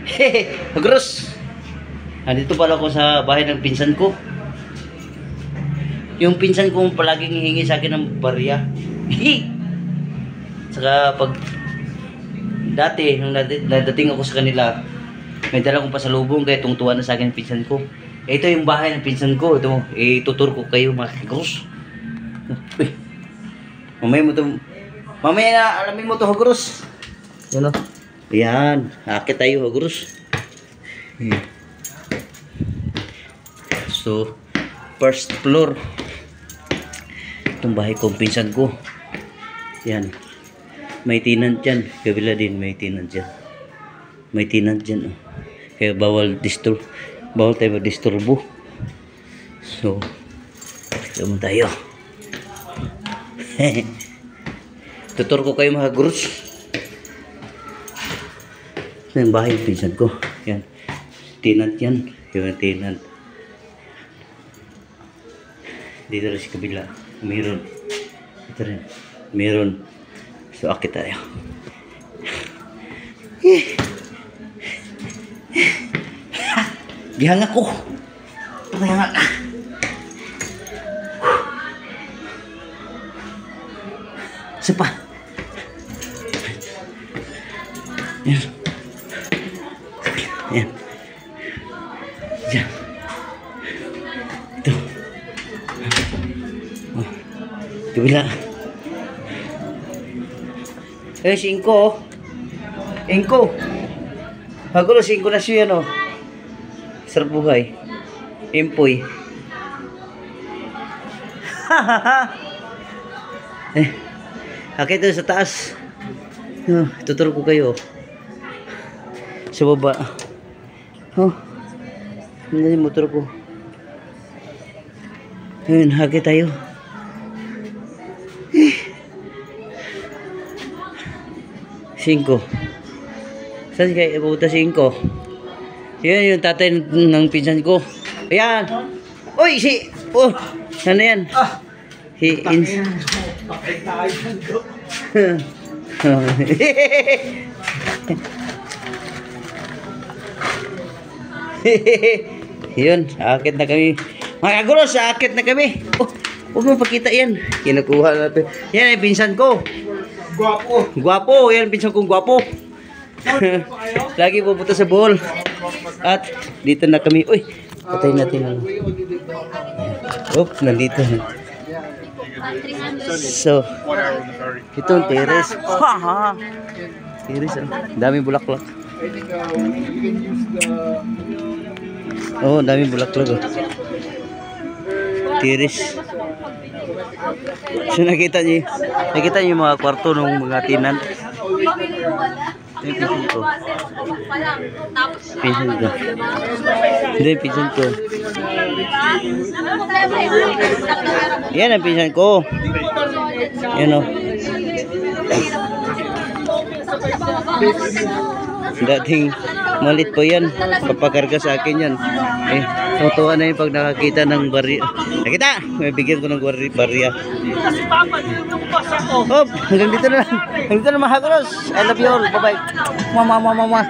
Hehe, Agros. Nandito pala ako sa bahay ng pinsan ko. Yung pinsan ko palaging hihingi sa akin ng barya. Saka pag dati, nung nadating ako sa kanila, may dala kong pasalubong kaya tungtuan na sa akin ng pinsan ko. Ito yung bahay ng pinsan ko. Ito, tutur ko kayo mga Agros. Mamaya na alamin mo to Agros. Yan o. Yan, akit tayo Agros. So, first floor. Itong bahay kong pinsan ko. Yan. May tenant dyan. Kabila din may tenant dyan. May tenant dyan. Oh. Kaya bawal tayo mag-disturbo. So, naman tayo. Tutur ko kayo mga Agros. Ito yung bahay ng pinsan ko. Yan. Tenant yan. Yung tenant. Dito rin sa kabila. Meron. Ito rin. Meron. So, akit tayo. Gihanga ko. Gihanga ka. Isa pa. Yan. Yan. Yan. Ito. Oh. Kabila. Si Inko. Inko. Hagulo si Inko na siya no. Sarbuhay. Impoy. Akit doon sa taas. Tuturo ko kayo. Sa baba. Hindi yung motor ko. Ayun, hakit tayo. Singko. Saan kayo ipupunta si Inko? Yan yung tatay ng pinsan ko. Ayan. Uy, oh, ano yan? Yun, akit na kami. Mga Agros, akit na kami. Oh, huwag mo pakita yan. Kinukuha natin. Yan ay pinsan ko. Guwapo. Guwapo, yan pinsan kong guwapo. Lagi pupunta sa bowl. At dito na kami. Uy, patayin natin. Oh, nandito na. So, ito ang terrace. Haha. Terrace, dami bulaklak. Oh, dami bulaklak. Terrace. So, nakita niyo yung mga kwarto ng mga tenant. Yung pinsan ko. Pinsan ko. Hindi, pinsan ko. Yan ang pinsan ko. Yan o. Dating malit po yan. Papakarga sa akin yan. Eh, tutuwa na yung pag nakakita ng barya. Nakita! May bigyan ko ng barya. Oh, hanggang dito na lang. Hanggang dito na mga Agros. I love you all. Bye-bye. Mama.